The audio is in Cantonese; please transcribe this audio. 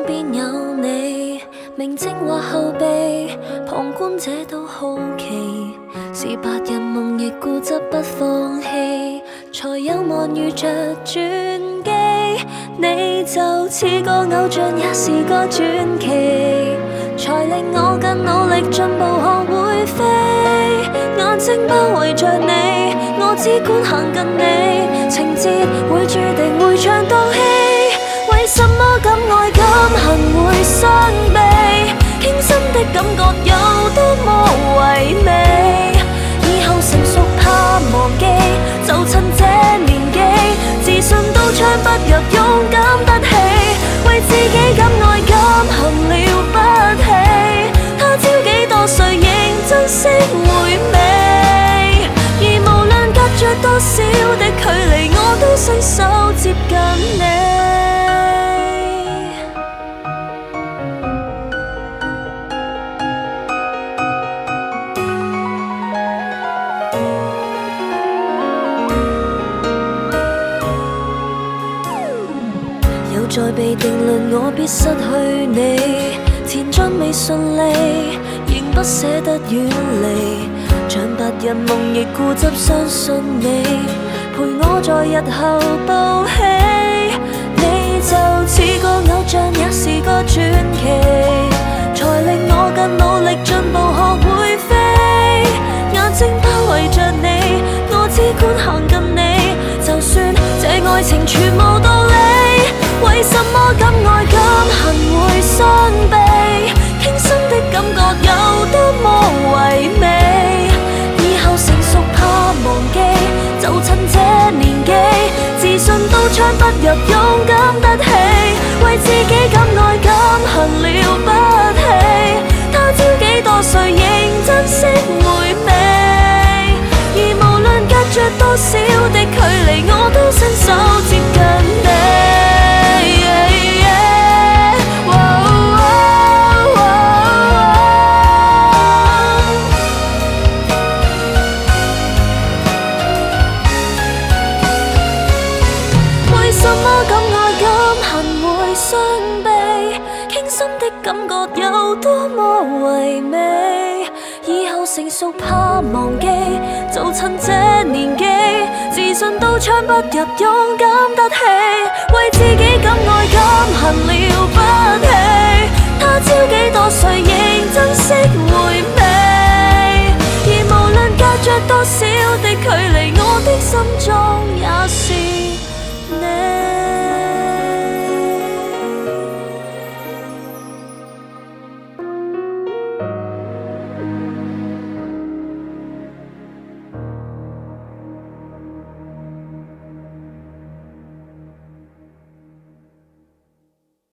邊有你，明正或後備，旁觀者都好奇，是白日夢亦固執不放棄，才有望遇着轉機。你就似個偶像，也是個傳奇，才令我更努力進步，學會飛。眼睛包圍着你，我只管行近你，情節會注定會唱到戲。為什麼敢愛敢恨會傷悲？傾心的感覺有多麼唯美？以後成熟怕忘記，就趁這年紀，自信都唱不入，勇敢得起。為自己敢愛敢恨了不起，他朝幾多歲認真識回味，而無論隔着多少的距離，我都伸手接近你。再被定論，我必失去你，前進未順利，仍不捨得遠離，像白日夢亦固執相信你，陪我在日後報喜。你就似個偶像，也是個傳奇，才令我更努力進步，學會飛。眼睛包圍着你，我只管行近你，就算這愛情全無道理。為什麼敢愛敢恨會傷悲？傾心的感覺有多麼唯美？以後成熟怕忘記，就趁這年紀，自信都唱不入，勇敢得起。為自己敢愛敢恨了不起，他朝幾多歲認真識回味，而無論隔着多少的距離，我都伸手接近你。感覺有多麼唯美，以後成熟怕忘記，就趁這年紀，自信都唱不入，勇敢得起。為自己敢愛敢恨了不起，他朝幾多歲認真識